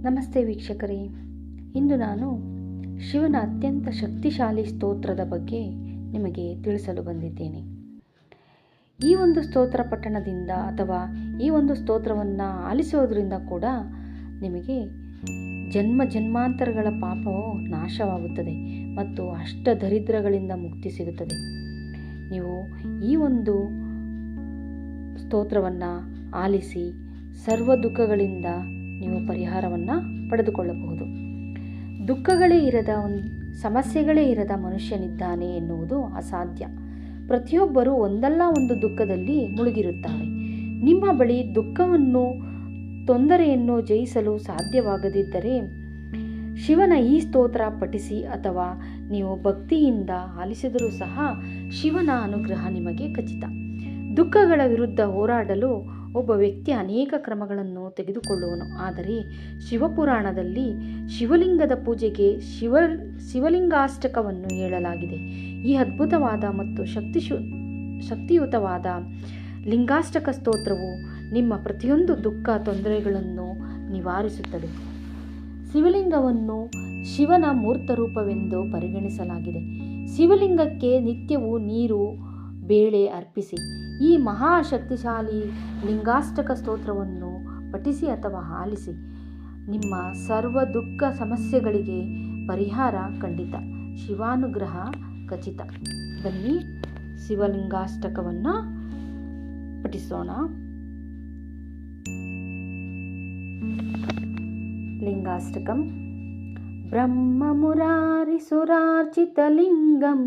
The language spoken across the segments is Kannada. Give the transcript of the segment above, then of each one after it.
ನಮಸ್ತೆ ವೀಕ್ಷಕರೇ, ಇಂದು ನಾನು ಶಿವನ ಅತ್ಯಂತ ಶಕ್ತಿಶಾಲಿ ಸ್ತೋತ್ರದ ಬಗ್ಗೆ ನಿಮಗೆ ತಿಳಿಸಲು ಬಂದಿದ್ದೇನೆ. ಈ ಒಂದು ಸ್ತೋತ್ರ ಪಠಣದಿಂದ ಅಥವಾ ಈ ಒಂದು ಸ್ತೋತ್ರವನ್ನು ಆಲಿಸೋದ್ರಿಂದ ಕೂಡ ನಿಮಗೆ ಜನ್ಮ ಜನ್ಮಾಂತರಗಳ ಪಾಪವು ನಾಶವಾಗುತ್ತದೆ ಮತ್ತು ಅಷ್ಟ ದರಿದ್ರಗಳಿಂದ ಮುಕ್ತಿ ಸಿಗುತ್ತದೆ. ನೀವು ಈ ಒಂದು ಸ್ತೋತ್ರವನ್ನು ಆಲಿಸಿ ಸರ್ವ ದುಃಖಗಳಿಂದ ನೀವು ಪರಿಹಾರವನ್ನು ಪಡೆದುಕೊಳ್ಳಬಹುದು. ದುಃಖಗಳೇ ಇರದ ಸಮಸ್ಯೆಗಳೇ ಇರದ ಮನುಷ್ಯನಿದ್ದಾನೆ ಎನ್ನುವುದು ಅಸಾಧ್ಯ. ಪ್ರತಿಯೊಬ್ಬರೂ ಒಂದಲ್ಲ ಒಂದು ದುಃಖದಲ್ಲಿ ಮುಳುಗಿರುತ್ತಾರೆ. ನಿಮ್ಮ ಬಳಿ ದುಃಖವನ್ನು, ತೊಂದರೆಯನ್ನು ಜಯಿಸಲು ಸಾಧ್ಯವಾಗದಿದ್ದರೆ ಶಿವನ ಈ ಸ್ತೋತ್ರ ಪಠಿಸಿ ಅಥವಾ ನೀವು ಭಕ್ತಿಯಿಂದ ಆಲಿಸಿದರೂ ಸಹ ಶಿವನ ಅನುಗ್ರಹ ನಿಮಗೆ ಖಚಿತ. ದುಃಖಗಳ ವಿರುದ್ಧ ಹೋರಾಡಲು ಒಬ್ಬ ವ್ಯಕ್ತಿ ಅನೇಕ ಕ್ರಮಗಳನ್ನು ತೆಗೆದುಕೊಳ್ಳುವನು. ಆದರೆ ಶಿವಪುರಾಣದಲ್ಲಿ ಶಿವಲಿಂಗದ ಪೂಜೆಗೆ ಶಿವಲಿಂಗಾಷ್ಟಕವನ್ನು ಹೇಳಲಾಗಿದೆ. ಈ ಅದ್ಭುತವಾದ ಮತ್ತು ಶಕ್ತಿಯುತವಾದ ಲಿಂಗಾಷ್ಟಕ ಸ್ತೋತ್ರವು ನಿಮ್ಮ ಪ್ರತಿಯೊಂದು ದುಃಖ ತೊಂದರೆಗಳನ್ನು ನಿವಾರಿಸುತ್ತದೆ. ಶಿವಲಿಂಗವನ್ನು ಶಿವನ ಮೂರ್ತ ರೂಪವೆಂದು ಪರಿಗಣಿಸಲಾಗಿದೆ. ಶಿವಲಿಂಗಕ್ಕೆ ನಿತ್ಯವೂ ನೀರು, ಬೇಳೆ ಅರ್ಪಿಸಿ. ಈ ಮಹಾಶಕ್ತಿಶಾಲಿ ಲಿಂಗಾಷ್ಟಕ ಸ್ತೋತ್ರವನ್ನು ಪಠಿಸಿ ಅಥವಾ ಆಲಿಸಿ. ನಿಮ್ಮ ಸರ್ವ ದುಃಖ ಸಮಸ್ಯೆಗಳಿಗೆ ಪರಿಹಾರ ಖಂಡಿತ, ಶಿವಾನುಗ್ರಹ ಖಚಿತ. ಬನ್ನಿ ಶಿವಲಿಂಗಾಷ್ಟಕವನ್ನು ಪಠಿಸೋಣ. ಲಿಂಗಾಷ್ಟಕಂ. ಬ್ರಹ್ಮ ಮುರಾರಿ ಸುರಾರ್ಚಿತಲಿಂಗಂ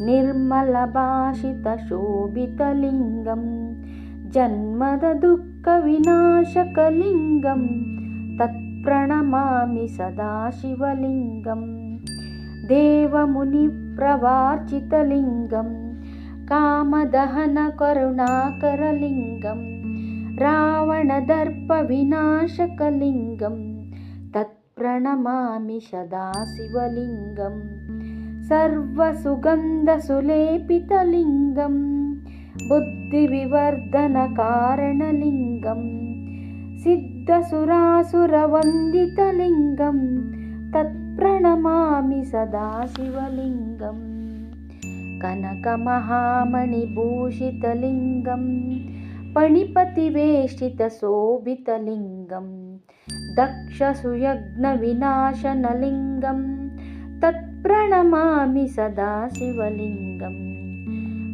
ನಿರ್ಮಲಭಾಷಿತ ಶೋಭಿತಲಿಂಗಂ ಜನ್ಮದ ದುಃಖ ವಿನಾಶಕಲಿಂಗಂ ತತ್ಪ್ರಣಮಾಮಿ ಸದಾ ಶಿವಲಿಂಗಂ ದೇವಮುನಿ ಪ್ರವಾರ್ಚಿತಲಿಂಗಂ ಕಾಮದಹನ ಕರುಣಾಕರಲಿಂಗಂ ರಾವಣದರ್ಪ ವಿನಾಶಕಲಿಂಗಂ ತತ್ಪ್ರಣಮಾಮಿ ಸದಾ ಶಿವಲಿಂಗಂ ಸರ್ವಸುಗಂಧಸುಲೇಪಿತಲಿಂಗಂ ಬುದ್ಧಿವಿವರ್ಧನಕಾರಣಲಿಂಗಂ ಸಿದ್ಧಸುರಾಸುರವಂದಿತಲಿಂಗಂ ತತ್ಪ್ರಣಮಾಮಿ ಸದಾ ಶಿವಲಿಂಗಂ ಕನಕಮಹಾಮಣಿಭೂಷಿತಲಿಂಗಂ ಪಣಿಪತಿವೇಷ್ಟಿತಶೋಭಿತಲಿಂಗಂ ದಕ್ಷಸುಯಜ್ಞವಿನಾಶನಲಿಂಗಂ ತತ್ಪ್ರಣಮಾಮಿ ಸದಾ ಶಿವಲಿಂಗಂ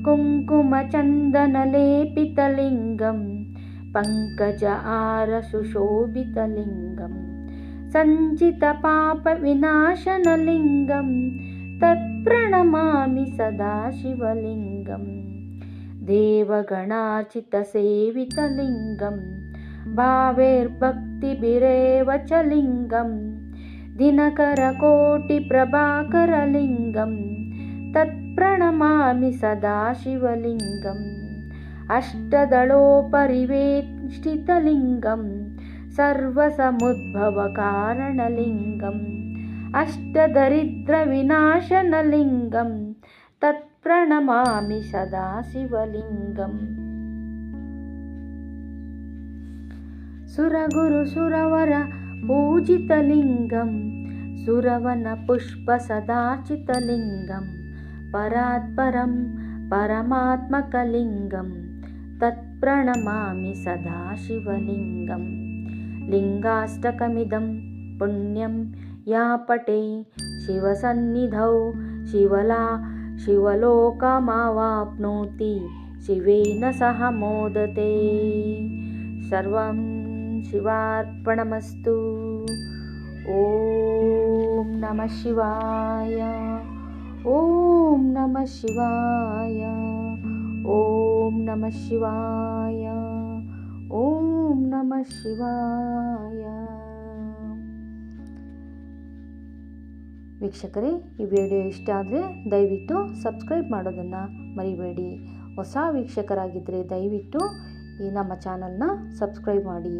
ಕುಂಕುಮಚಂದನಲೇಪಿತಲಿಂಗಂ ಪಂಕಜ ಆರಸುಶೋಭಿತಲಿಂಗಂ ಸಂಚಿತ ಪಾಪ ವಿನಾಶನಲಿಂಗಂ ತತ್ಪ್ರಣಮಾಮಿ ಸದಾ ಶಿವಲಿಂಗಂ ದೇವಗಣಾರ್ಚಿತ ಸೇವಿತಲಿಂಗಂ ಭಾವೈರ್ಭಕ್ತಿಭಿರೇವ ಚ ಲಿಂಗಂ ದಿನಕರ ಕೋಟಿ ಪ್ರಭಾಕರಲಿಂಗಂ ತತ್ಪ್ರಣಮಾಮಿ ಸದಾ ಶಿವಲಿಂಗಂ ಅಷ್ಟದಳೋಪರಿವೇಷ್ಟಿತಲಿಂಗಂ ಸರ್ವಸಮುದ್ಭವ ಕಾರಣಲಿಂಗಂ ಅಷ್ಟದರಿದ್ರ ವಿನಾಶನಲಿಂಗಂ ತತ್ಪ್ರಣಮಾಮಿ ಸದಾ ಶಿವಲಿಂಗಂ ಸುರಗುರು ಸುರವರ ಪೂಜಿತಲಿಂಗಂ ಸುರವನ ಪುಷ್ಪ ಸದಾಚಿತಲಿಂಗಂ ಪರಾತ್ಪರಂ ಪರಮಾತ್ಮಕಲಿಂಗಂ ತತ್ಪ್ರಣಮಾಮಿ ಸದಾ ಶಿವಲಿಂಗಂ ಲಿಂಗಾಷ್ಟಕಮಿದಂ ಪುಣ್ಯಂ ಯಾ ಪಠೇ ಶಿವಸನ್ನಿಧೌ ಶಿವಲೋಕಮಾವಾಪ್ನೋತಿ ಶಿವೇನ ಸಹ ಮೋದತೆ. ಸರ್ವಂ ಶಿವಾರ್ಪಣಮಸ್ತು. ಓಂ ನಮಃ ಶಿವಾಯ. ಓಂ ನಮಃ ಶಿವಾಯ. ಓಂ ನಮಃ ಶಿವಾಯ. ಓಂ ನಮಃ ಶಿವಾಯ. ವೀಕ್ಷಕರೇ, ಈ ವಿಡಿಯೋ ಇಷ್ಟ ಆದರೆ ದಯವಿಟ್ಟು ಸಬ್ಸ್ಕ್ರೈಬ್ ಮಾಡೋದನ್ನು ಮರಿಬೇಡಿ. ಹೊಸ ವೀಕ್ಷಕರಾಗಿದ್ದರೆ ದಯವಿಟ್ಟು ಈ ನಮ್ಮ ಚಾನಲ್ನ ಸಬ್ಸ್ಕ್ರೈಬ್ ಮಾಡಿ.